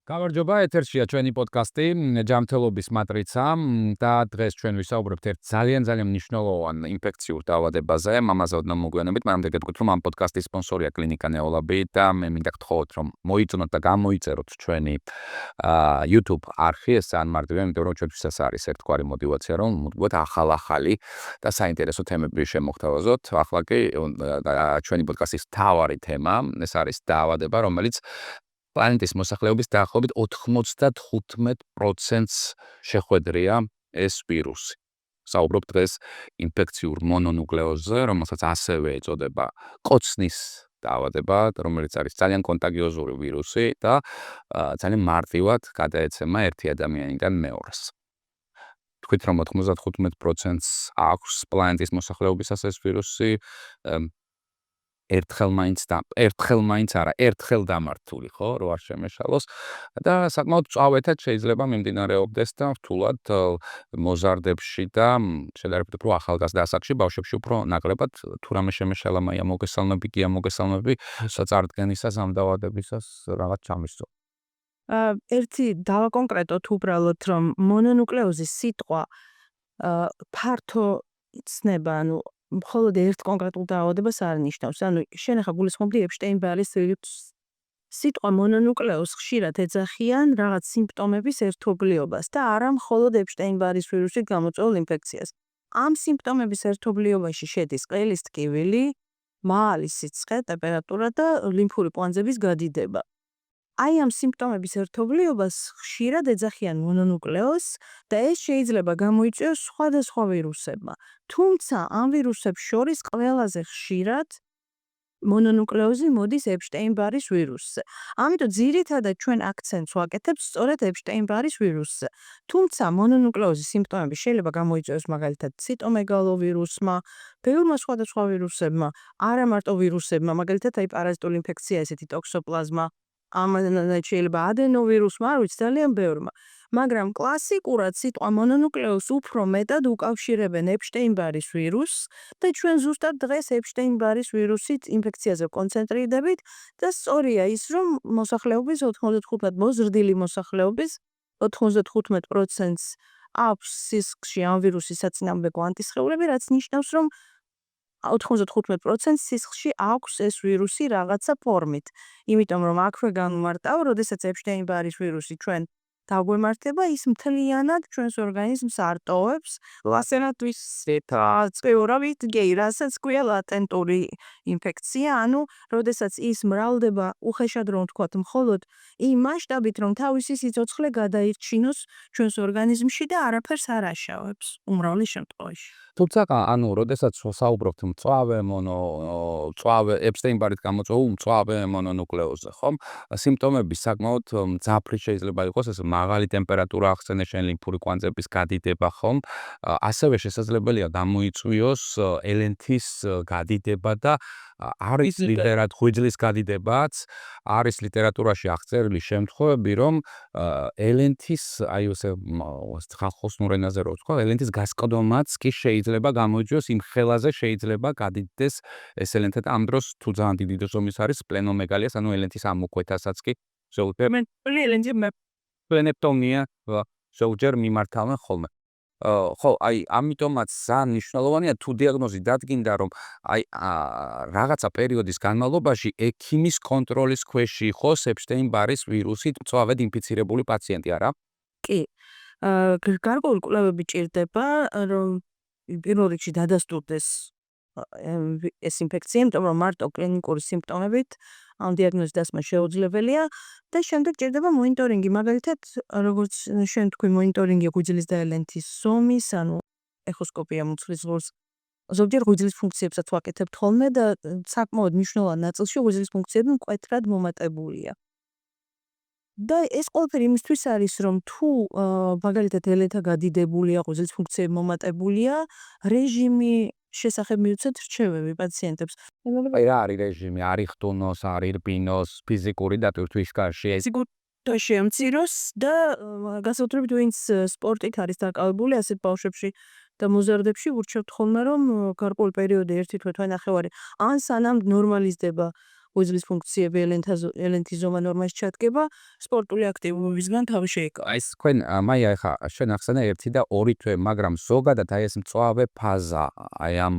გამარჯობა, ეთერშია ჩვენი პოდკასტი ჯანმრთელობის მატრიცა და დღეს ჩვენ ვისაუბრებთ ერთ ძალიან მნიშვნელოვან ინფექციურ დაავადებაზე. ამაზე ოდნავ მოგვიანებით, მაგრამ გეტყვით, რომ ამ პოდკასტის სპონსორია კლინიკა ნეოლაბი და მე მინდა გთხოვოთ, რომ მოიწონოთ და გამოიწეროთ ჩვენი YouTube არხი, ეს ძალიან მარტივია, იმიტომ რომ ჩვენთვისაც არის ერთგვარი мотиваცია, რომ მოვუდგოთ ახალი და საინტერესო თემები შემოგთავაზოთ. ახლა კი ჩვენი პოდკასტის მთავარი თემა, ეს არის დაავადება, რომელიც პლანეტის მოსახლეობის დაახლოებით 95%-ს შეხვედრია ეს ვირუსი. საუბრობთ დღეს ინფექციურ მონონუკლეოზზე, რომელსაც ასევე ეწოდება კოცნის დაავადება, რომელიც არის ძალიან კონტაგიოზური ვირუსი და ძალიან მარტივად გადაეცემა ერთი ადამიანიდან მეორეს. თქვით, რომ 95%-ს აქვს პლანეტის მოსახლეობისას ეს ვირუსი, ერთხელ დამართული, ხო, რო არ შემეშალოს და საკმაოდ წვავეთად შეიძლება მიმდინარეობდეს და რთულად მოზარდებში და შედარებით უფრო ახალგაზრდა ასაკში, ბავშვებში უფრო ნაკლებად თუ რამე შემეშალა მაია მოგესალმები საწარდგენისას ამ დაავადებისას რაღაც ჩამისწო. ერთი დავაკონკრეტოთ უბრალოდ, რომ მონონუკლეოზის სიტყვა ფართო ცნება, ანუ მხოლოდ ერთ კონკრეტულ დაავადებას არ ნიშნავს. ანუ შენ ახლა გულისხმობდი ეპშტეინ-ბარის ვირუსს. სიტყვა მონონუკლეოზს ხშირად ეძახიან რაღაც სიმპტომების ერთობლიობას და არა მხოლოდ ეპშტეინ-ბარის ვირუსით გამოწვეულ ინფექციას. ამ სიმპტომების ერთობლიობაში შედის ყელის ტკივილი, მაღალი სიცხე, ტემპერატურა და ლიმფური კვანძების გადიდება. აი ამ სიმპტომების ერთობლიობას ხშირად ეძახიან მონონუკლეოზს და ეს შეიძლება გამოიწვიოს სხვადასხვა ვირუსებმა. თუმცა ამ ვირუსებს შორის ყველაზე ხშირად მონონუკლეოზი მოდის ეპშტეინ-ბარის ვირუსზე. ამიტომ ძირითადად ჩვენ აქცენტს ვაკეთებთ სწორედ ეპშტეინ-ბარის ვირუსზე. თუმცა მონონუკლეოზის სიმპტომები შეიძლება გამოიწვიოს მაგალითად ციტომეგალო ვირუსმა, ბევრმა სხვადასხვა ვირუსებმა, არა მარტო ვირუსებმა, მაგალითად აი პარაზიტული ინფექცია, ესეთი ტოქსოპლაზმა, ამან შეიძლება ადენოვირუსმა, არ ვიცი, ძალიან ბევრმა. მაგრამ კლასიკურად სიტყვა მონონუკლეოზს უფრო მეტად უკავშირებენ ეპშტეინ-ბარის ვირუსს და ჩვენ ზუსტად დღეს ეპშტეინ-ბარის ვირუსით ინფექციაზე კონცენტრირდებით და სწორია ის, რომ მოსახლეობის 95% მოზრდილი მოსახლეობის 95%-ს აქვს სისხლში ამ ვირუსის საწინააღმდეგო ანტისხეულები, რაც ნიშნავს, რომ 95%-ს სისხლში აქვს ეს ვირუსი რაღაცა ფორმით. იმიტომ რომ აქვე განმარტავ, როდესაც ეპშტეინ-ბარის ვირუსი ჩვენ დაგვემართება, ის მთლიანად ჩვენს ორგანიზმს არ ტოვებს, ლასერატვის წვეურავით გეი, რასაც ქვია ლატენტური ინფექცია, ანუ როდესაც ის მრავლდება უხეშად რომ ვთქვათ, მხოლოდ იმ მასშტაბით, რომ თავისი სიცოცხლე გადაირჩინოს ჩვენს ორგანიზმში და არაფერს არ აშავებს უმრავლეს შემთხვევაში. თუმცა, ანუ, როდესაც საუბრობთ მწვავე ეპშტეინ-ბარით გამოწვეულ მწვავე მონონუკლეოზზე, ხომ? სიმპტომები საკმაოდ მძაფრი შეიძლება იყოს, ეს მაღალი ტემპერატურა ახსენე შენ, ლიმფური კვანძების გადიდება, ხომ? ასევე შესაძლებელია გამოიწვიოს ელენთის გადიდება და არის ღვიძლის გადიდებაც, არის ლიტერატურაში აღწერილი შემთხვევები, რომ ელენთის, აი ესე ხალხოსნურ ენაზე რო ვთქვა, ელენთის გასკდომაც კი შეიძლება გამოიწვიოს, იმ ხელაზე შეიძლება გადიდეს ეს ელენთა და ამ დროს თუ ძალიან დიდი ზომის არის სპლენომეგალიას, ანუ ელენთის ამოკვეთასაც კი სპლენექტომია ზოგჯერ მიმართავენ ხოლმე. ხო, აი, ამიტომაც ძალიან მნიშვნელოვანია თუ დიაგნოზი დადგინდა, რომ აი რაღაცა პერიოდის განმავლობაში ექიმის კონტროლის ქვეშ იყოს ეპშტეინ-ბარის ვირუსით მწვავედ ინფიცირებული პაციენტი, არა? კი. გარკვეული კვლევები ჭირდება, რომ პირველ რიგში დადასტურდეს ეს ინფექცია, იმიტომ რომ მარტო კლინიკური სიმპტომებით ამ დიაგნოზის დასმა შეუძლებელია და შემდეგ ჭირდება მონიტორინგი, მაგალითად, როგორც შენ თქვი, მონიტორინგი ღვიძლის და ელენთის ზომის, ანუ ეხოსკოპია მუცლის ზღურს. ზოგჯერ ღვიძლის ფუნქციებსაც ვაკეთებთ ხოლმე და საკმაოდ მნიშვნელოვან ნაწილში ღვიძლის ფუნქციები მკვეთრად მომატებულია. და ეს ყველაფერი იმისთვის არის, რომ თუ მაგალითად ელენთა გადიდებულია, ღვიძლის ფუნქციები მომატებულია, რეჟიმი შესახებ მივცეთ რჩევები პაციენტებს. აი რა არის რეჟიმი? არის ხტუნოს, არის რბინოს, ფიზიკური და თვითშგარში ეს და შემციროს და განსაკუთრებით ვინც სპორტით არის დაკავებული ასეთ ბავშვებში და მოზარდებში ვურჩევთ ხოლმე, რომ გარკვეული პერიოდი 1 თვე, თვენახევარი, ან სანამ ნორმალიზდება უძლის ფუნქციები ელენთიზომა ნორმაში ჩადგება, სპორტული აქტივობებისგან თავი შეიკავა. აი ეს თქვენ მაია ეხა შენ ახსენე 1 და 2 თვე, მაგრამ ზოგადად აი ეს მწვავე ფაზა აი ამ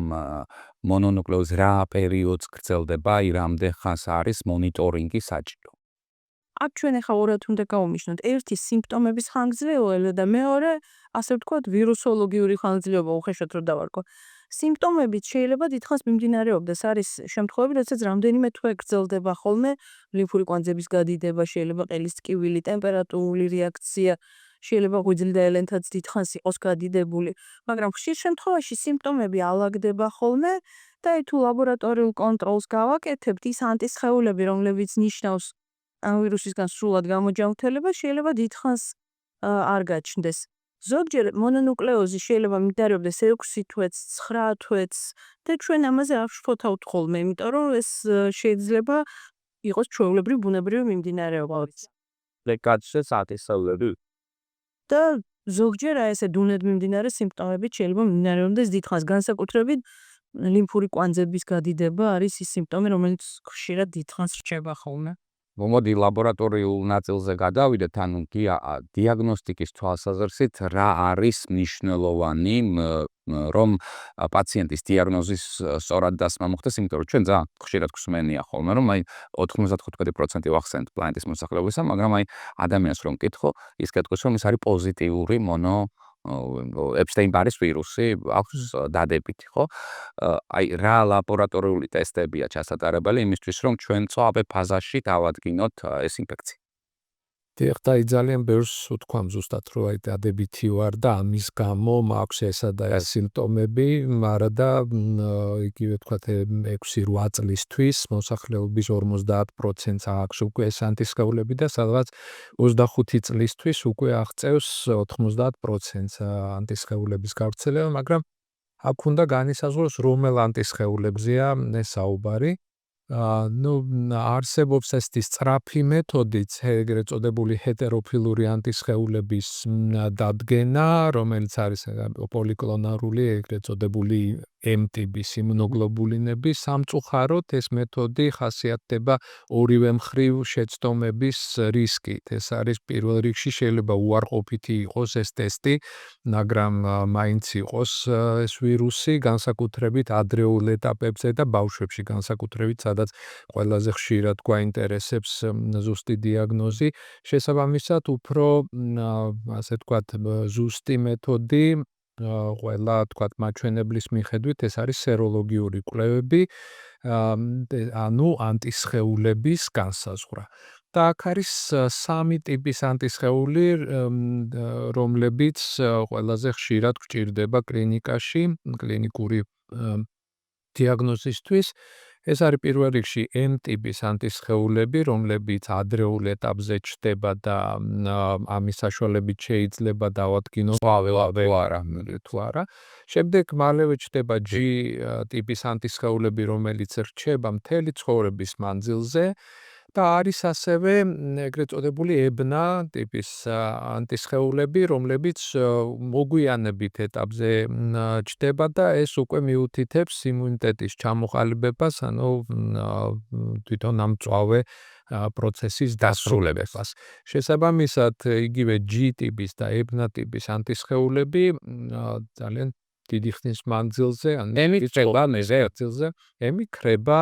მონონუკლეოზ რა პერიოდს გრძელდება, აი რამდენ ხანს არის მონიტორინგი საჭირო? აქ ჩვენ ახლა ორად უნდა გავუმիշნოთ. ერთი სიმპტომების ხანგრძლივობა და მეორე, ასე ვთქვათ, ვირუსოლოგიური ხანგრძლივობა უხეშად რო დავარქვა. სიმპტომებით შეიძლება დიდხანს მიმდინარეობდეს. არის შემთხვევები, როდესაც რამდენიმე თვე გრძელდება ხოლმე ლიმფური კვანძების გადიდება, შეიძლება ყელის ტკივილი, ტემპერატურული რეაქცია, შეიძლება ღვიძლი და ელენთაც დიდხანს იყოს გადიდებული, მაგრამ ხშირ შემთხვევაში სიმპტომები ალაგდება ხოლმე და თუ ლაბორატორიულ კონტროლს გავაკეთებთ, ის ანტისხეულები, რომლებიც ნიშნავს ამ ვირუსისგან სრულად გამოჯანმრთელება შეიძლება დიდხანს არ გაჩნდეს. ზოგჯერ მონონუკლეოზი შეიძლება მიმდინარეობდეს 6 თვეც, 9 თვეც და ჩვენ ამაზე არ ვშფოთავთ ხოლმე, იმიტომ რომ ეს შეიძლება იყოს ჩვეულებრივ ბუნებრივი მიმდინარეობა. ლეკაცეს ატესავლები. და ზოგჯერ აი ესე დუნედ მიმდინარე სიმპტომებით შეიძლება მიმდინარეობდეს დიდხანს, განსაკუთრებით ლიმფური კვანძების გადიდება არის ის სიმპტომი, რომელიც ხშირად დიდხანს რჩება ხოლმე. მოდი ლაბორატორიულ ნაწილზე გადავიდეთ, ანუ დიაგნოსტიკის თვალსაზრისით რა არის მნიშვნელოვანი, რომ პაციენტის დიაგნოზის სწორად დასმა მოხდეს, იმიტომ რომ ჩვენ ძალიან ხშირად გვსმენია ხოლმე, რომ აი 95% ვახსენთ პლანეტის მოსახლეობისა, მაგრამ აი ადამიანს რომ მკითხო, ის კითხვის რომ ის არის პოზიტიური ეპშტეინ-ბარის ვირუსი, აქვს დადებითი, ხო? აი რა ლაბორატორიული ტესტებია ჩასატარებელი იმისთვის, რომ ჩვენ მწვავე ფაზაში დავადგინოთ ეს ინფექცია. დიახ, და ძალიან ბევრს ვთქვამ ზუსტად, რომ აი დადებითი ვარ და ამის გამო მაქვს ესა და ეს სიმპტომები, მაგრამ და იგივე ვთქვათ 6-8 წლისთვის მოსახლეობის 50%-ს აქვს უკვე ეს ანტისხეულები და სადღაც 25 წლისთვის უკვე აღწევს 90%-ს ანტისხეულების გავრცელება, მაგრამ აქ უნდა განისაზღვროს რომელ ანტისხეულებზეა საუბარი. არსებობს ეს სწრაფი მეთოდიც, ეგრეთ წოდებული ჰეტეროფილური ანტისხეულების დადგენა, რომელიც არის პოლიკლონარული, ეგრეთ წოდებული M ტიპის იმუნოგლობულინები. სამწუხაროდ ეს მეთოდი ხასიათდება ორივე მხრივ შეცდომების რისკით. ეს არის პირველ რიგში შეიძლება უარყოფითი იყოს ეს ტესტი, მაგრამ მაინც იყოს ეს ვირუსი, განსაკუთრებით ადრეულ ეტაპებზე და ბავშვებში განსაკუთრებით, სადაც ყველაზე ხშირად გვაინტერესებს ზუსტი დიაგნოზი. შესაბამისად, უფრო ასე ვთქვათ, ზუსტი მეთოდი ყველა თქვათ მაჩვენებლის მიხედვით ეს არის სეროლოგიური კვლევები, ანუ ანტისხეულების განსაზღვრა. და აქ არის 3 ტიპის ანტისხეული, რომლებიც ყველაზე ხშირად გვჭირდება კლინიკაში, კლინიკური დიაგნოზისთვის. ეს არის პირველ რიგში M ტიპის ანტისხეულები, რომლებიც ადრეულ ეტაპზე ჩდება და ამის საშუალებით შეიძლება დავადგინოთ თუ არა. შემდეგ მალევე ჩდება G ტიპის ანტისხეულები, რომელიც რჩება მთელი ცხოვრების მანძილზე და არის ასევე ეგრეთ წოდებული EBNA ტიპის ანტისხეულები, რომლებიც მოგვიანებით ეტაპზე ჩდება და ეს უკვე მიუთითებს იმუნიტეტის ჩამოყალიბებას, ანუ თვითონ ამ მწვავე პროცესის დასრულებას. შესაბამისად, იგივე G ტიპის და EBNA ტიპის ანტისხეულები ძალიან დიდი ხნის მანძილზე, ემი ქრება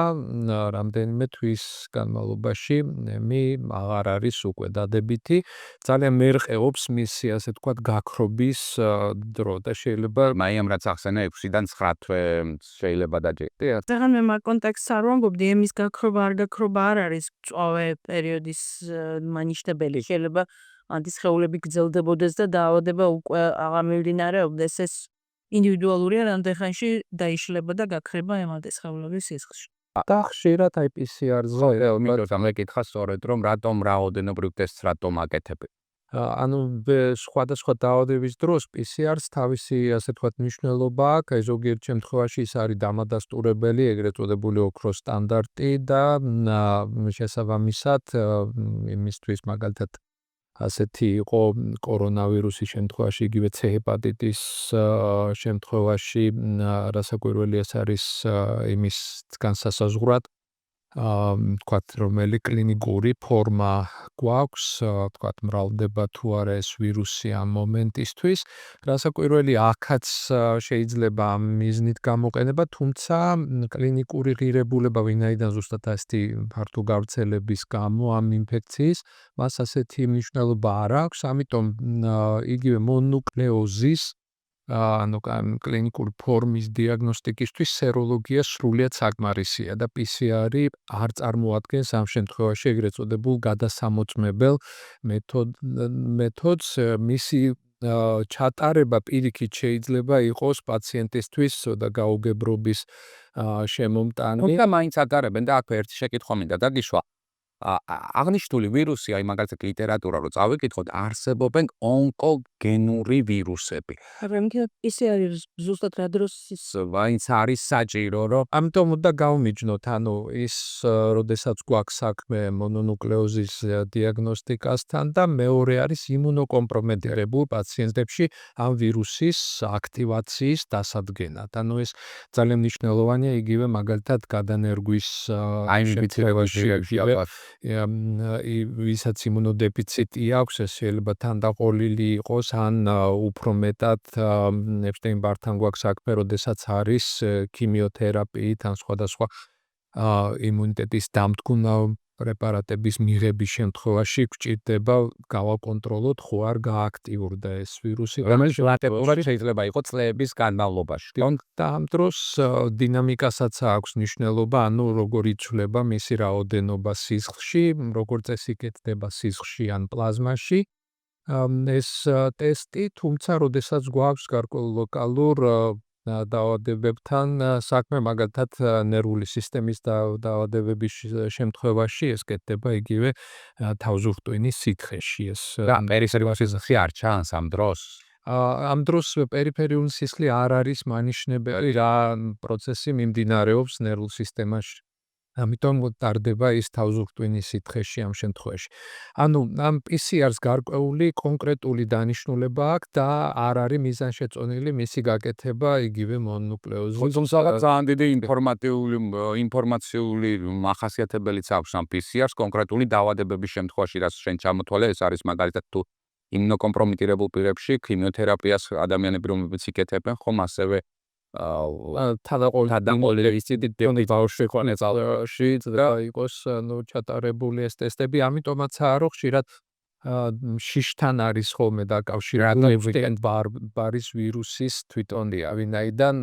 რამდენიმე თვის განმავლობაში, ემი აღარ არის უკვე დადებითი, ძალიან მერყეობს მისი, ასე ვთქვათ, გაქრობის დრო და შეიძლება მაიამ რაც ახსენა 6-დან 9 თვე შეიძლება დაჯერდე. ზოგადად მე მაგ კონტექსტს არ ვამბობდი, ემის გაქრობა არ არის მწვავე პერიოდის მანიშნებელი. შეიძლება ანტისხეულები გრძელდებოდეს და დაავადება უკვე აღარ მიმდინარეობდეს. ეს ინდივიდუალურია, რამდენ ხანში დაიშლება და გაქრება ამ ანტისხეულების სისხლში. და ხშირად აი PCR-ზე იმიტომ მეკითხა სწორედ რომ რატომ რაოდენობრივ ტესტს რატომ აკეთებ? ანუ სხვადასხვა დაავადების დროს PCR-ს თავისი, ასე ვთქვათ, მნიშვნელობა აქვს. აი ზოგიერთ შემთხვევაში ის არის დამადასტურებელი, ეგრეთ წოდებული ოქროს სტანდარტი და შესაბამისად იმისთვის მაგალითად ასეთი იყო კორონავირუსის შემთხვევაში, იგივე C ჰეპატიტის შემთხვევაში, რასაკვირველია ეს არის იმის განსასაზღვრად, თქვათ, რომელი კლინიკური ფორმა გვაქვს, თქვათ, მრავლდება თუ არა ეს ვირუსი ამ მომენტისთვის. რასაკვირველი, აქაც შეიძლება ამ მიზნით გამოყენება, თუმცა კლინიკური ღირებულება, ვინაიდან ზუსტად ასეთი ფართო გავრცელების გამო ამ ინფექციის, მას ასეთი მნიშვნელობა არ აქვს, ამიტომ იგივე მონონუკლეოზის ანუ კლინიკური ფორმის დიაგნოსტიკისთვის სეროლოგია სრულიად საკმარისია და PCR-ი არ წარმოადგენს ამ შემთხვევაში ეგრეთ წოდებულ გადასამოწმებელ მეთოდს. მისი ჩატარება პირიქით შეიძლება იყოს პაციენტისთვის და გაუგებრობის შემომტანი. თუმცა მაინც ატარებენ და აქვე ერთი შეკითხვა მინდა დაგიშვა. აღნიშნული ვირუსი, აი მაგალითად ლიტერატურა რო წავიკითხოთ, არსებობენ ონკოგენური ვირუსები. რამე PCR ზუსტად რა დროს ის მაინც არის საჭირო, რომ ამიტომ უნდა გავმიჯნოთ, ანუ ის როდესაც გვაქვს საქმე მონონუკლეოზის დიაგნოსტიკასთან და მეორე არის იმუნოკომპრომეტირებულ პაციენტებში ამ ვირუსის აკტივაციის დასადგენად. ანუ ეს ძალიან მნიშვნელოვანია იგივე მაგალითად გადანერგვის შემთხვევაში. ვისაც იმუნოდეფიციტი აქვს, ეს შეიძლება თანდაყოლილი იყოს, ან უფრო მეტად ეპშტეინ-ბართან გვაქვს საქმე, როდესაც არის ქიმიოთერაპიით ან სხვადასხვა იმუნიტეტის დამტკუნა პრეპარატების მიღების შემთხვევაში გვჭირდება გავაკონტროლოთ, ხო არ გააქტიურდა ეს ვირუსი. რომელიც ლატენტურად შეიძლება იყოს წლების განმავლობაში. და ამ დროს დინამიკასაც აქვს მნიშვნელობა, ანუ როგორ იცვლება მისი რაოდენობა სისხლში, როგორ წესი კეთდება სისხლში ან პლაზმაში. ეს ტესტი, თუმცა როდესაც გვაქვს გარკვეულ ლოკალურ დაავადებებთან საქმე, მაგალითად ნერვული სისტემის დაავადებების შემთხვევაში ეს კეთდება იგივე თავზურტვინის სითხეში. და პერიფერიული სისხლი არ ჩანს ამ დროს. ამ დროს პერიფერიული სისხლი არ არის მანიშნებელი, რა პროცესი მიმდინარეობს ნერვულ სისტემაში. ამიტომ ტარდება ის თავზურტვინის სითხეში ამ შემთხვევაში. ანუ ამ PCR-ს გარკვეული კონკრეტული დანიშნულება აქვს და არ არის მიზანშეწონილი მისი გაკეთება იგივე მონონუკლეოზის. თუმცა ძალიან დიდი ინფორმაციული მახასიათებელიც აქვს ამ PCR-ს კონკრეტული დაავადებების შემთხვევაში, რაც შენ ჩამოთვალე, ეს არის მაგალითად თუ იმუნოკომპრომიტირებულ პირებში ქიმიოთერაპიას ადამიანები რომლებიც იკეთებენ, ხომ ასევე თანაყოლილი ისეთი ბავშვი ხონე ძალაში და იყოს ჩატარებული ეს ტესტები, ამიტომაცაა რომ ხშირად შიშთან არის ხოლმე დაკავშირებული ეპშტეინ-ბარის ვირუსის თვითონია, ვინაიდან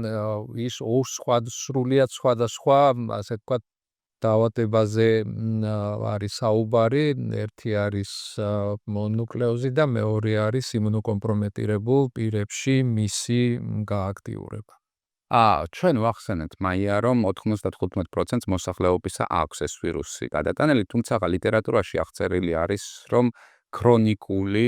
ის სრულიად სხვადასხვა, ასე ვთქვათ, დაავადებაზე არის საუბარი, ერთი არის მონონუკლეოზი და მეორე არის იმუნოკომპრომეტირებულ პირებში მისი გააქტიურება. ჩვენ ვახსენეთ მაია, რომ 95% მოსახლეობისა აქვს ეს ვირუსი გადატანილი, თუმცა ლიტერატურაში აღწერილი არის, რომ ქრონიკული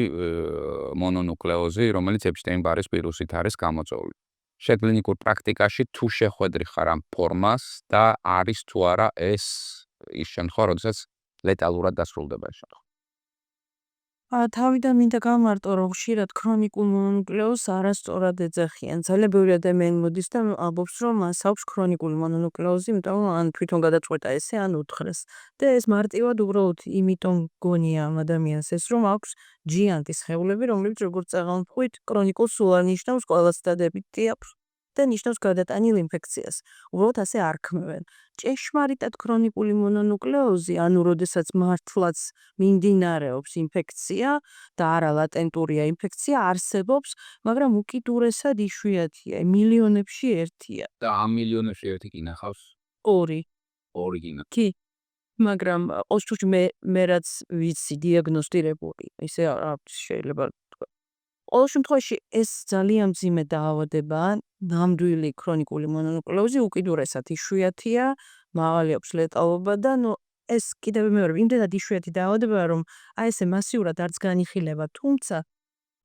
მონონუკლეოზი, რომელიც ეპშტეინ-ბარის ვირუსით არის გამოწვეული. შეკლინიკურ პრაქტიკაში თუ შეხვედრი ხარ ამ ფორმას და არის თუ არა ეს ის შემთხვევა, როდესაც ლეტალურად დასრულდება ეს შემთხვევა. თავიდან მინდა გამარტო, რომ ხშირად ქრონიკულ მონონუკლეოზს არასწორად ეძახიან. ძალიან ბევრი ადამიანი მოდის და ამბობს, რომ მას აქვს ქრონიკული მონონუკლეოზი, იმიტომ რომ ან თვითონ გადაწყვეტა ესე, ან უთხრეს. და ეს მარტივად უბრალოდ იმიტომ გონია ამ ადამიანს ეს, რომ აქვს ჯიანტის სხეულები, რომლებიც როგორც წაღამფრქვით, ქრონიკულ სულ არ ნიშნავს, ყველას დადებითი აქვს და ნიშნავს გადატანილ ინფექციას. უბრალოდ ასე არ ქმნიან. ჭეშმარიტად ქრონიკული მონონუკლეოზი, ანუ როდესაც მართლაც მიმდინარეობს ინფექცია და არა ლატენტურია ინფექცია, არსებობს, მაგრამ უკიდურესად იშვიათია, მილიონებში ერთია. და ამ მილიონებში ერთი კი ნახავს? ორი. ორი კი ნახავს. კი. მაგრამ ოსტუჩ მე რაც ვიცი დიაგნოსტირებული, ისე შეიძლება თქვა. ყოველ შემთხვევაში ეს ძალიან მძიმე დაავადებაა, ნამდვილი ქრონიკული მონონუკლეოზი უკიდურესად იშვიათია, მაღალი აქვს ლეტალობა და ეს კიდევ მეორე, იმდენად იშვიათი დაავადებაა, რომ აი ესე მასიურად არც განიხილება, თუმცა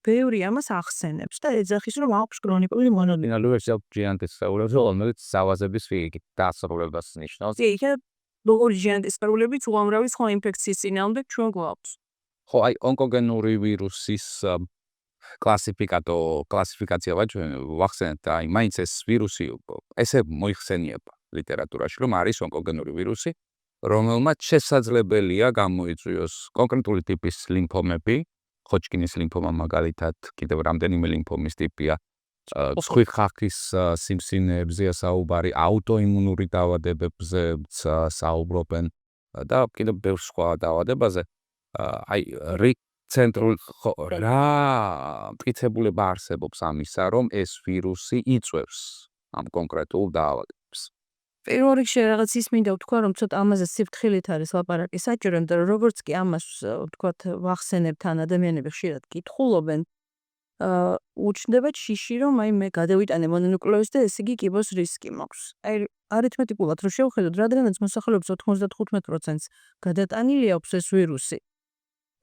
ბევრი ამას ახსენებს და ეძახის, რომ აქვს ქრონიკული მონონუკლეოზი. ნალუეში აქვს ჯიანტის სხეულები, რომელიც ზავაზების დასრულებას ნიშნავს. იქა როგორი ჯიანტის სხეულებიც უამრავი სხვა ინფექციის წინააღმდეგ ჩვენ გვაქვს. ხო, აი ონკოგენური ვირუსის კლასიფიკაცია ჩვენ ვახსენეთ და აი მაინც ეს ვირუსი ესე მოიხსენიება ლიტერატურაში, რომ არის ონკოგენური ვირუსი, რომელმაც შესაძლებელია გამოიწვიოს კონკრეტული ტიპის ლიმფომები, ხოჯკინის ლიმფომა მაგალითად, კიდევ რამდენიმე ლიმფომის ტიპია, სხვი ხახის სიმსივნეებზეა საუბარი, აუტოიმუნური დაავადებებზეც საუბრობენ და კიდევ ბევრ სხვა დაავადებაზე. ცენტრულ რა მტკიცებულება არსებობს ამისა, რომ ეს ვირუსი იწვევს ამ კონკრეტულ დაავადებებს. პირველ რიგში რაღაც ის მინდა ვთქვა, რომ ცოტა ამაზე სიფრთხილით არის ლაპარაკი საჭირო, იმიტომ რომ როგორც კი ამას ვთქვათ ვახსენებთ ან ადამიანები ხშირად კითხულობენ, უჩნდება შიში, რომ აი მე გადავიტანე მონონუკლეოზს და ესე იგი კიბოს რისკი მაქვს. აი არითმეტიკულად რო შევხედოთ, რადგანაც მოსახლეობის 95%-ს გადატანილი აქვს ეს ვირუსი.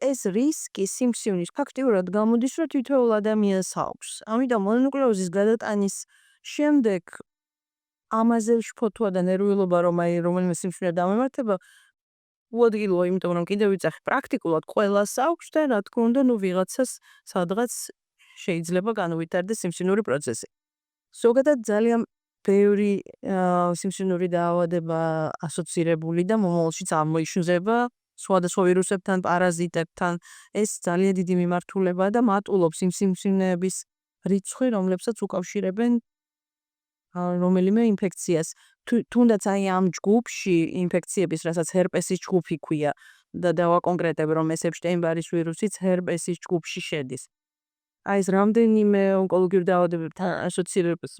ეს რისკი სიმსივნის ფაქტიურად გამოდის, რომ თითოეულ ადამიანს აქვს. ამიტომ მონონუკლეოზის გადატანის შემდეგ ამაზე შფოთვა და ნერვიულობა, რომ აი რომელიმე სიმსივნე დამემართება, უადგილოა, იმიტომ რომ კიდევ ვიძახი, პრაქტიკულად ყველას აქვს და რა თქმა უნდა, ვიღაცას სადღაც შეიძლება განუვითარდეს სიმსივნური პროცესი. ზოგადად ძალიან ბევრი სიმსივნური დაავადება ასოცირებული და მომავალშიც ამოიშნდება სხვადასხვა ვირუსებთან, პარაზიტებთან. ეს ძალიან დიდი მიმართულებაა და მატულობს იმ სიმსივნეების რიცხვი, რომლებსაც უკავშირებენ რომელიმე ინფექციას. თუნდაც აი ამ ჯგუფში ინფექციების, რასაც ჰერპესის ჯგუფი ქვია და დავაკონკრეტებ, რომ ეს ეპშტეინ-ბარის ვირუსიც ჰერპესის ჯგუფში შედის. აი ეს რამდენიმე ონკოლოგიური დაავადებებთან ასოცირებს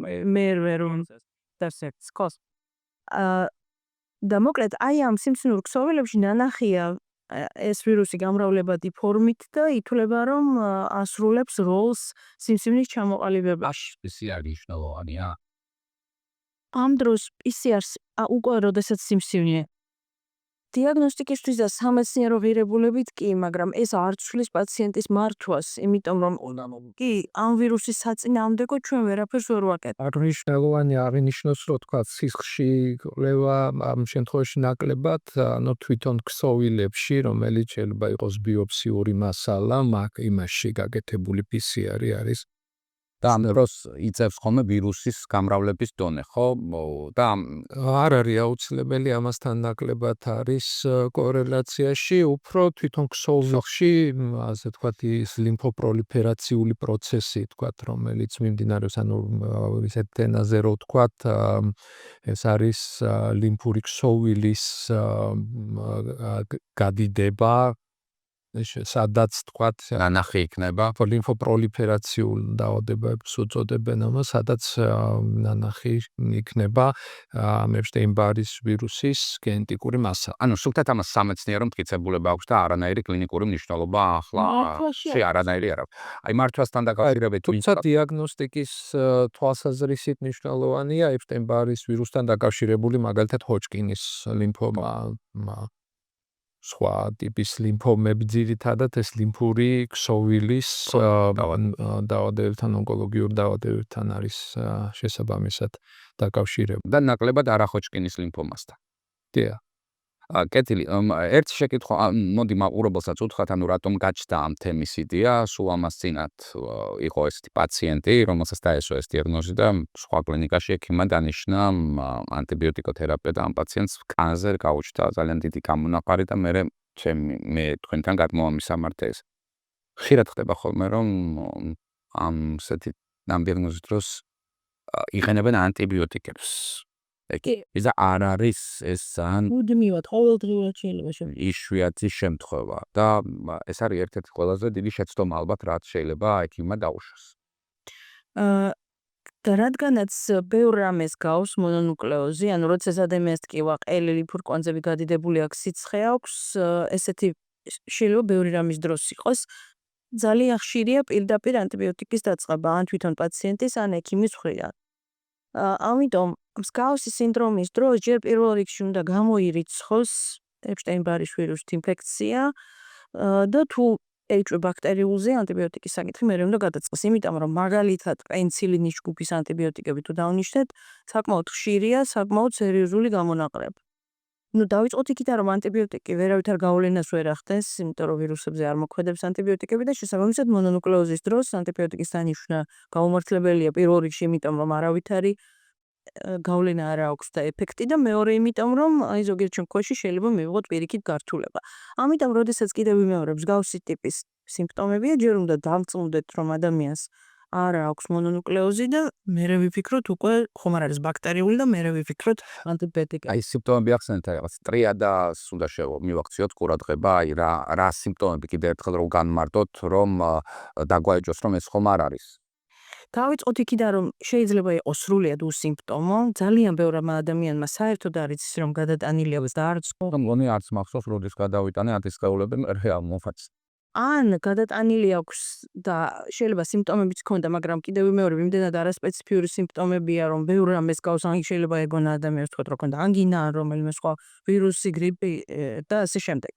და მოკლედ აი ამ სიმსივნურ ქსოვილებში ნანახია ეს ვირუსი გამრავლებადი ფორმით და ითვლება, რომ ასრულებს როლს სიმსივნის ჩამოყალიბებაში. PCR მნიშვნელოვანია. ამ დროს PCR-ს უკვე როდესაც სიმსივნე დიაგნოსტიკისთვის და სამეცნიერო ღირებულებით კი, მაგრამ ეს არ ცვლის პაციენტის მართვას, იმიტომ რომ კი ამ ვირუსის საწინააღმდეგო ჩვენ ვერაფერს ვერ ვაკეთებთ. აღნიშნულოვანი არ ინიშნოს, რომ თქვა სისხლში კვლევა ამ შემთხვევაში ნაკლებად, ანუ თვითონ ქსოვილებში, რომელიც შეიძლება იყოს ბიოპსიური მასალა, მაგ იმაში გაკეთებული PCR-ი არის. და ამ დროს იწევს ხოლმე ვირუსის გამრავლების დონე, ხო? და არ არის აუცილებელი, ამასთან ნაკლებად არის კორელაციაში, უფრო თვითონ ქსოვილში, ასე ვთქვათ, ის ლიმფოპროლიფერაციული პროცესი, ვთქვათ, რომელიც მიმდინარეობს, ანუ ისეთ ენაზე რო ვთქვათ, ეს არის ლიმფური ქსოვილის გადიდება, სადაც თქვათ ნანახი იქნება ლიმფოპროლიფერაციულ დაავადებებს უწოდებენ ამას, სადაც ნანახი იქნება ეპშტეინ-ბარის ვირუსის გენეტიკური მასალა. ანუ სულთად ამას სამეცნიერო მტკიცებულება აქვს და არანაირი კლინიკური მნიშვნელობა ახლა არანაირი არ აქვს. აი მართვასთან დაკავშირებით თუმცა დიაგნოსტიკის თვალსაზრისით მნიშვნელოვანია ეპშტეინ-ბარის ვირუსთან დაკავშირებული მაგალითად ჰოჯკინის ლიმფომა. სხვა ტიპის ლიმფომები ძირითადად ეს ლიმფური ქსოვილის დაავადებებთან, ონკოლოგიურ დაავადებებთან არის შესაბამისად დაკავშირებული. და ნაკლებად არახოჯკინის ლიმფომასთან. დიახ. კეთილი, ერთი შეკითხვა, მოდი მაყურებელსაც უთხრათ, ანუ რატომ გაჩნდა ამ თემის იდეა, სულ ამას წინათ იყო ესეთი პაციენტი, რომელსაც დაესვა ეს დიაგნოზი და სხვა კლინიკაში ექიმმა დანიშნა ანტიბიოტიკოთერაპია და ამ პაციენტს კანზე გაუჩნდა ძალიან დიდი გამონაყარი და მე თქვენთან გადმოვამისამართე ეს. ხშირად ხდება ხოლმე, რომ ამ დიაგნოზის დროს იყენებენ ანტიბიოტიკებს. ეს არ არის ეს ძალიან მუდმივად ყოველდღიურად შეიძლება შემდგომ. იშვიათი შემთხვევა და ეს არის ერთ-ერთი ყველაზე დიდი შეცდომა ალბათ, რაც შეიძლება ექიმმა დაუშვას. და რადგანაც ბევრ რამეს გავს მონონუკლეოზი, ანუ როცა ადამიანს ტკივა, ყელი, ლიმფურ-კვანძები გადიდებული აქვს, სიცხე აქვს, ესეთი შეიძლება ბევრი რამის დროს იყოს. ძალიან ხშირია პირდაპირ ანტიბიოტიკის დაწყება ან თვითონ პაციენტის, ან ექიმის მხრიდან. ამიტომ მსგავსი სინდრომის დროს ჯერ პირველ რიგში უნდა გამოირიცხოს ეპშტეინ-ბარის ვირუსით ინფექცია და თუ ეჭვი ბაქტერიულზე ანტიბიოტიკის საკითხი მერე უნდა გადაწყდეს, იმიტომ რომ მაგალითად პენცილინის ჯგუფის ანტიბიოტიკები თუ დავნიშნეთ, საკმაოდ ხშირია, საკმაოდ სერიოზული გამონაყრება. დავიწყოთ იქიდან, რომ ანტიბიოტიკი ვერავითარ გავლენას ვერ ახდენს, იმიტომ რომ ვირუსებზე არ მოქმედებს ანტიბიოტიკები და შესაბამისად მონონუკლეოზის დროს ანტიბიოტიკის დანიშვნა გაუმართლებელია პირველ რიგში, იმიტომ რომ არავითარი გავლენა არ აქვს და ეფექტი და მეორე იმიტომ რომ აი ზოგიერთ შემთხვევაში შეიძლება მივიღოთ პირიქით გართულება. ამიტომ როდესაც კიდევ ვიმეორებ მსგავსი ტიპის სიმპტომებია, ჯერ უნდა დავწუნდეთ რომ ადამიანს არ აქვს მონონუკლეოზი და მერე ვიფიქროთ უკვე ხომ არ არის ბაქტერიული და მერე ვიფიქროთ ანტიბიოტიკები. აი სიმპტომები ახსენეთ რაღაც ტრიადას უნდა მივაქციოთ ყურადღება, აი რა სიმპტომები კიდევ ერთხელ რომ განმარტოთ, რომ დაგვაეჭოს რომ ეს ხომ არ არის. დავიწყოთ იქიდან რომ შეიძლება იყოს სრულიად უსიმპტომო, ძალიან ბევრ ადამიანმა საერთოდ არ იცის რომ გადატანილი აქვს და არც მგონი არც მახსოვს როდის გადავიტანე ანტისხეულები რეალ მომხაც. ან გადატანილი აქვს და შეიძლება სიმპტომებიც ქონდა, მაგრამ კიდევ ვიმეორებ, იმდენად არასპეციფიური სიმპტომებია, რომ ბევრ რამეს გავს, ან შეიძლება ეგონა ადამიანს თქვათ, რომ ქონდა ანგინა, ან რომელიმე სხვა ვირუსი, გრიპი და ასე შემდეგ.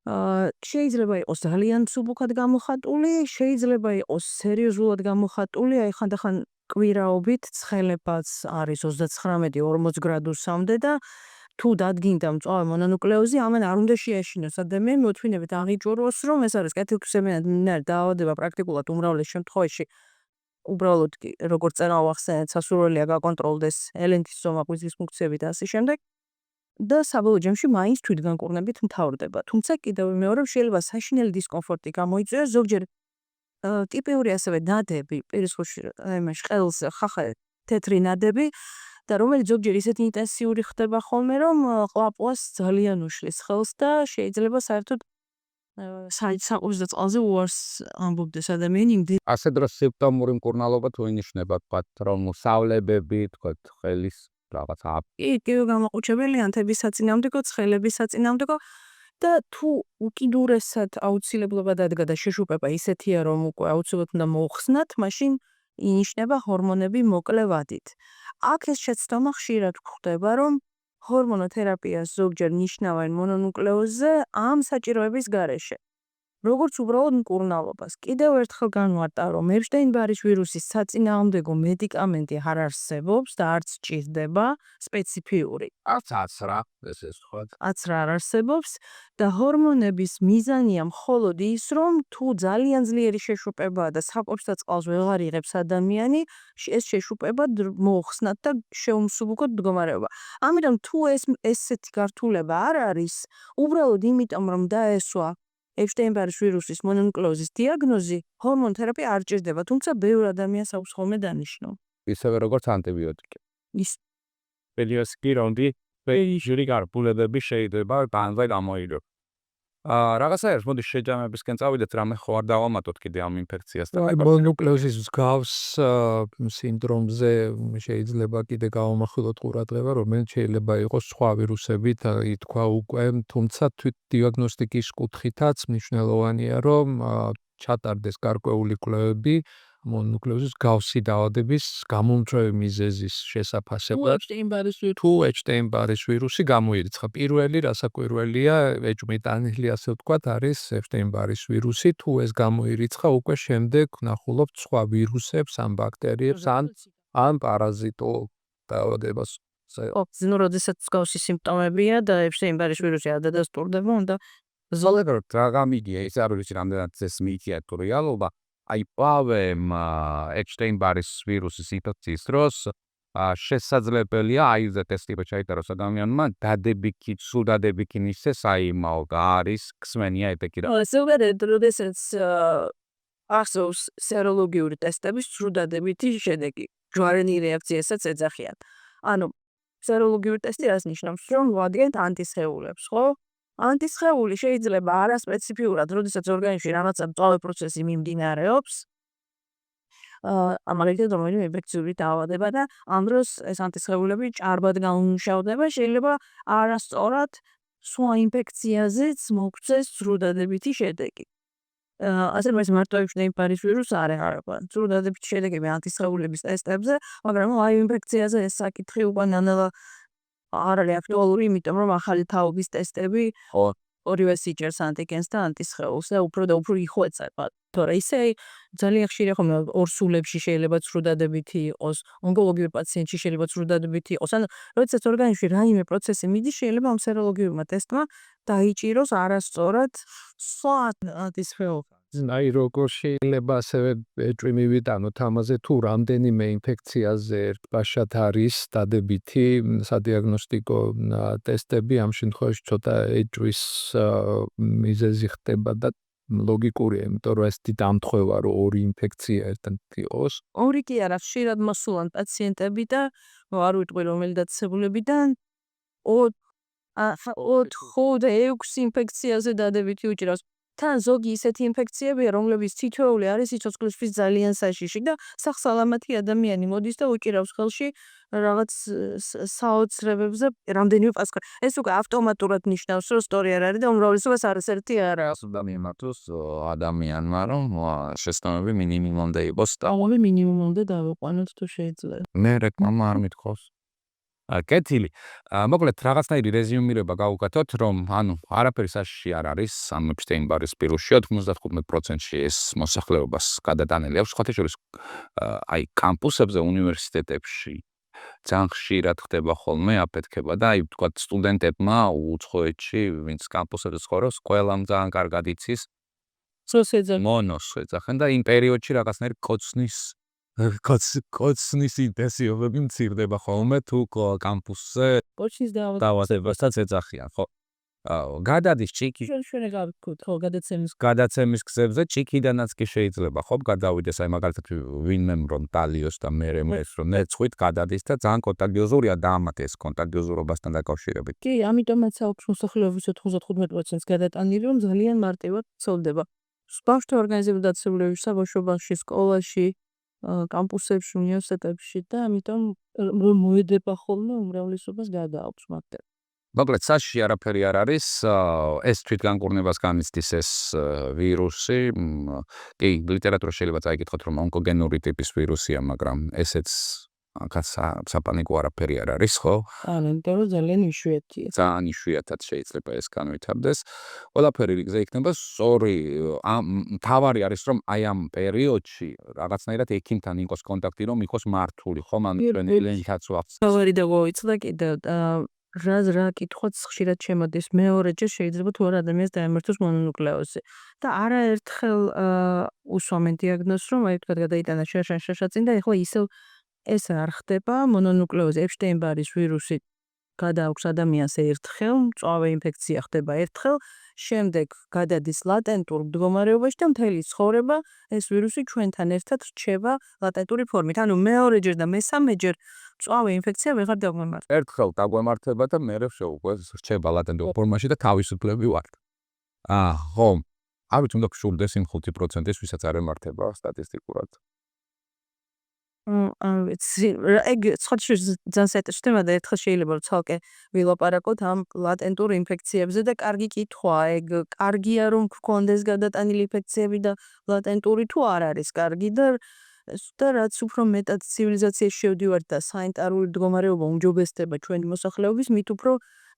შეიძლება იყოს ძალიან მსუბუქად გამოხატული, შეიძლება იყოს სერიოზულად გამოხატული, აი ხანდახან კვირაობით ცხელებაც არის 39-40 გრადუსამდე და თუ დადგინდა მწვავე მონონუკლეოზი, ამან არ უნდა შეაშინოს ადამიანი, მოთმინებით აღიჭუროს, რომ ეს არის კეთილსემენად მიმდინარე დაავადება პრაქტიკულად უმრავლეს შემთხვევაში. უბრალოდ როგორც წერა ვახსენეთ, სასურველია გაკონტროლდეს ელენთის ზომა, ღვიძლის ფუნქციები და ასე შემდეგ. და საბოლოო ჯამში მაინც თვითგანკურნებით მთავრდება. თუმცა კიდევ ვიმეორებ, შეიძლება საშინელი დისკომფორტი გამოიწვიოს, ზოგჯერ ტიპიური ასევე ნადები, პირისხოში ყელს ხახა თეთრი ნადები და რომელიც ზოგჯერ ისეთი ინტენსიური ხდება ხოლმე, რომ ყვაპვას ძალიან უშლის ხელს და შეიძლება საერთოდ საყურს და წყალზე უარს ამბობდეს ადამიანი იმდენ. ასე დროს სიმპტომური მკურნალობა თუ ინიშნება, თქვათ, რომ სავლებები, თქვათ, ხელის რაღაცა კი, გამოყუჩებელი ანთების საწინააღმდეგო, ცხელების საწინააღმდეგო და თუ უკიდურესად აუცილებლობა დადგა და შეშუპება ისეთია, რომ უკვე აუცილებლად უნდა მოუხსნათ, მაშინ ინიშნება ჰორმონები მოკლე ვადით. აქ ეს შეცდომა ხშირად გვხვდება, რომ ჰორმონოთერაპიას ზოგჯერ ნიშნავენ მონონუკლეოზზე ამ საჭიროების გარეშე. როგორც უბრალოდ მკურნალობას. კიდევ ერთხელ განვარტა, რომ ეპშტეინ-ბარის ვირუსის საწინააღმდეგო მედიკამენტი არ არსებობს და არც ჭირდება სპეციფიური. არც აცრა, ესე ვთქვათ. აცრა არ არსებობს და ჰორმონების მიზანია მხოლოდ ის, რომ თუ ძალიან ძლიერი შეშუპებაა და საკვებს და წყალს ვეღარ იღებს ადამიანი, ეს შეშუპება მოუხსნათ და შეუმსუბუქოთ მდგომარეობა. ამიტომ თუ ესეთი გართულება არ არის, უბრალოდ იმიტომ რომ დაესვა ეპშტეინ-ბარის ვირუსის მონონუკლეოზის დიაგნოზი, ჰორმონთერაპია არ ჭირდება, თუმცა ბევრ ადამიანს აქვს ხოლმე დანიშნო. ისევე როგორც ანტიბიოტიკი. ის პერიოდში კი რომდი ჟური გარბულებები შეიძლება განვე გამოიღო. რაღაცა მოდი შეჯამებისკენ წავიდეთ, რამე ხო არ დავამატოთ კიდე ამ ინფექციას და აი მონონუკლეოზის მსგავს სინდრომზე შეიძლება კიდე გავამახვილოთ ყურადღება, რომელიც შეიძლება იყოს სხვა ვირუსებით, ითქვა უკვე, თუმცა თვით დიაგნოსტიკის კუთხითაც მნიშვნელოვანია, რომ ჩატარდეს გარკვეული კვლევები მონონუკლეოზის მსგავსი დაავადების გამომწვევი მიზეზის შესაფასებლად. თუ ეპშტეინ-ბარის ვირუსი გამოირიცხა. პირველი რასაკვირველია, ეჭვმიტანილი ასე ვთქვათ, არის ეპშტეინ-ბარის ვირუსი. თუ ეს გამოირიცხა, უკვე შემდეგ ვნახულობთ სხვა ვირუსებს, ან ბაქტერიებს, ან პარაზიტულ დაავადებას. ნუ როდესაც მსგავსი სიმპტომებია და ეპშტეინ-ბარის ვირუსი არ დადასტურდება, უნდა ზოგადად რა გამიგია, ეს არ ვიცი რამდენად ეს მითია თუ რეალობა. აი პავემ ეპშტეინ-ბარის ვირუსის ინფექციის დროს შესაძლებელია აიზე ტესტი ჩაიტაროს ადამიანმა, დადებითი, სულ დადებითი ნიშნეს აიმაო და არის ქსმენია ეტეკი რა. ზოგადად როდესაც ახსოვს სეროლოგიური ტესტების სრულ დადებითი შედეგი, ჯვარენი რეაქციასაც ეძახიან. ანუ სეროლოგიური ტესტი რას ნიშნავს, რომ ვადგენთ ანტისხეულებს, ხო? ანტისხეული შეიძლება არასპეციფიურად, როდესაც ორგანიზმში რაღაცა მწვავე პროცესი მიმდინარეობს, ამალითად რომელიმე ინფექციური დაავადება და ამ დროს ეს ანტისხეულები ჭარბად გამომუშავდება, შეიძლება არასწორად სხვა ინფექციაზეც მოგვცეს სრულ დადებითი შედეგი. ასე რომ ეს მარტო ეპშტეინ-ბარის ვირუსი არ ეხარება. სრულ დადებითი შედეგები ანტისხეულების ტესტებზე, მაგრამ აი ინფექციაზე ეს საკითხი უკვე ნანალა არ არის აქტუალური, იმიტომ რომ ახალი თაობის ტესტები ორივე სიჭერს ანტიგენს და ანტისხეულს და უფრო და უფრო იხვეწება. თორე ისე ძალიან ხშირია ხომ ორსულებში შეიძლება სრუდადებითი იყოს, ონკოლოგიურ პაციენტში შეიძლება სრუდადებითი იყოს. ანუ როდესაც ორგანიზმში რაიმე პროცესი მიდის, შეიძლება ამ სეროლოგიურმა ტესტმა დაიჭიროს არასწორად სხვა ანტისხეულს. აი როგორ შეიძლება ასევე ეჭვი მივიტანოთ ამაზე თუ რამდენიმე ინფექციაზე ერთ ბაშად არის დადებითი სადიაგნოსტიკო ტესტები ამ შემთხვევაში ცოტა ეჭვის მიზეზი ხდება და ლოგიკურია, იმიტომ რომ ეს დამთხევა რომ ორი ინფექცია ერთად იყოს. ორი კი არა, ხშირად მოსულან პაციენტები და არ ვიტყვი რომელი დაწესებულებიდან 4-6 ინფექციაზე დადებითი უჭირავს. თან ზოგი ისეთი ინფექციებია, რომლებიც თითოეული არის სიცოცხლისთვის ძალიან საშიში და სახსალამათი ადამიანი მოდის და უჭირავს ხელში რაღაც საოცრებებზე რამდენიმე პასუხი. ეს უკვე ავტომატურად ნიშნავს, რომ სწორი არ არის და უმრავლესობას არასერთი არ აქვს. უნდა მიმართოს ადამიანმა, რომ შეცდომები მინიმუმამდე იყოს და აღოვე მინიმუმამდე დავიყვანოთ თუ შეიძლება. მე რეკლამა არ მithქოს. კეთილი. მოკლედ რაღაცნაირი რეზიუმირება გავუკეთოთ, რომ ანუ არაფერი საშიში არ არის ამ ეპშტეინ-ბარის ვირუსში, 95%-ში ეს მოსახლეობას გადატანილი აქვს, სხვათა შორის აი კამპუსებზე, უნივერსიტეტებში ძალიან ხშირად ხდება ხოლმე აფეთქება და აი ვთქვათ სტუდენტებმა უცხოეთში, ვინც კამპუსებზე ცხოვრობს, ყველამ ძალიან კარგად იცის სოს ეძახ. მონოს ეძახენ და იმ პერიოდში რაღაცნაირი კოცნის ინტენსივობები მცირდება ხოლმე თუ კამპუსზე კოჩის დავასებასაც ეძახიან, ხო? გადადის ჭიქი ჩვენ გავიქოთ, ხო, გადაცემის გზებზე ჭიქიდანაც კი შეიძლება, ხო, გადავიდეს აი მაგალითად ვინმე ბრონტალიოს და მერე ეს რომ ნეცხვით გადადის და ძალიან კონტაგიოზურია და ამათ ეს კონტაგიოზურობასთან დაკავშირებით. კი, ამიტომაც აქვს მოსახლეობის 95%-ს გადატანილი, რომ ძალიან მარტივად ცოლდება. ბავშვთა ორგანიზებული დაწესებულებებში, საბავშვო ბაღში, სკოლაში, კამპუსებში, უნივერსიტეტებში და ამიტომ რომ მოედება ხოლმე უმრავლესობას გადააქვს მაგდროულად. მოკლედ საშიში არაფერი არ არის, ეს თვითგანგურნებას განიცდის ეს ვირუსი. კი, ლიტერატურაში შეიძლება წაიკითხოთ, რომ ონკოგენური ტიპის ვირუსია, მაგრამ ესეც საპანიკო არაფერი არ არის, ხო? იმიტომ რომ ძალიან იშვიათია. ძალიან იშვიათად შეიძლება ეს განვითარდეს. ყველაფერი რიგზე იქნება სწორი. მთავარი არის, რომ აი ამ პერიოდში რაღაცნაირად ექიმთან იყოს კონტაქტი, რომ იყოს მართული, ხო? მან ჩვენი ლენქაც ვახსენე. თავარი და გვაიცდა კიდევ რა კითხვაც ხშირად შემოდის. მეორეჯერ შეიძლება თუ არა ადამიანს დაემართოს მონონუკლეოზი. და არაერთხელ უსვამენ დიაგნოზს, რომ აი თქვა გადაიტანა შაშაწინ და ეხლა ისევ ეს არ ხდება. მონონუკლეოზი, ეპშტეინ-ბარის ვირუსი გადააქვს ადამიანს ერთხელ, მწვავე ინფექცია ხდება ერთხელ, შემდეგ გადადის ლატენტურ მდგომარეობაში და მთელი ცხოვრება ეს ვირუსი ჩვენთან ერთად რჩება ლატენტური ფორმით. ანუ მეორეჯერ და მესამეჯერ მწვავე ინფექცია ვეღარ დაგვემართა. ერთხელ დაგვემართება და მერე უკვე რჩება ლატენტურ ფორმაში და თავისუფლები ვართ. ხო. არ ვიცი, უნდა გშურდეს იმ 5%-ის, ვისაც არ ემართება სტატისტიკურად. ეგ სხვათა ძალიან საინტერესო თემა და ერთხელ შეიძლება რომ ცალკე ვილაპარაკოთ ამ ლატენტურ ინფექციებზე და კარგი კითხვაა, ეგ კარგია რომ გქონდეს გადატანილი ინფექციები და ლატენტური თუ არ არის კარგი და რაც უფრო მეტად ცივილიზაციაში შევდივართ და სანიტარული მდგომარეობა უმჯობესდება ჩვენი მოსახლეობის, მით უფრო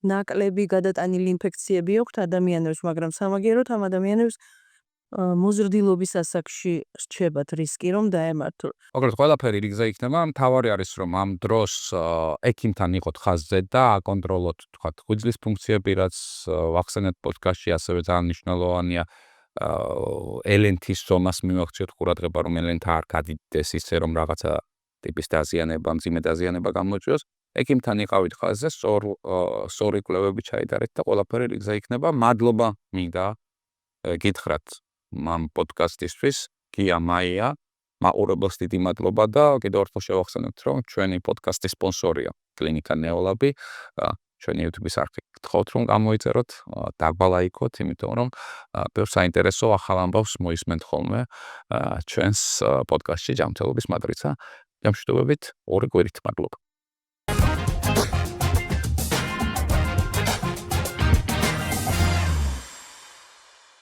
ნაკლები გადატანილი ინფექციები აქვს ადამიანებს, მაგრამ სამაგიეროდ ამ ადამიანებს მოზრდილობის ასაკში რჩებათ რისკი რომ დაემართონ. მოკლედ ყველაფერი რიგზე იქნება, მთავარი არის რომ ამ დროს ექიმთან იყოთ ხაზზე და აკონტროლოთ თქვათ ღვიძლის ფუნქციები, რაც ვახსენეთ პოდკასტში, ასევე ძალიან მნიშვნელოვანია ელენთის ზომას მივახციოთ ყურადღება, რომ ელენთა არ გადიდეს ისე რომ რაღაცა ტიპის დაზიანება, მძიმე დაზიანება გამოიწვიოს. ექიმთან იყავით ხაზზე, სწორი კვლევები ჩაიტარეთ და ყველაფერი რიგზე იქნება. მადლობა მინდა გითხრათ ამ პოდკასტისთვის, გია მაია, მაყურებელს დიდი მადლობა და კიდევ ერთხელ შევახსენებთ, რომ ჩვენი პოდკასტის სპონსორია კლინიკა ნეოლაბი. ჩვენი YouTube-ის არხი გთხოვთ რომ გამოიწეროთ, დაგბალაიკოთ, იმიტომ რომ ბევრ საინტერესო ახალ ამბავს მოისმენთ ხოლმე ჩვენს პოდკასტში ჯანმრთელობის მატრიცა. გამშვიდობებით, ორი კვირით, მადლობა.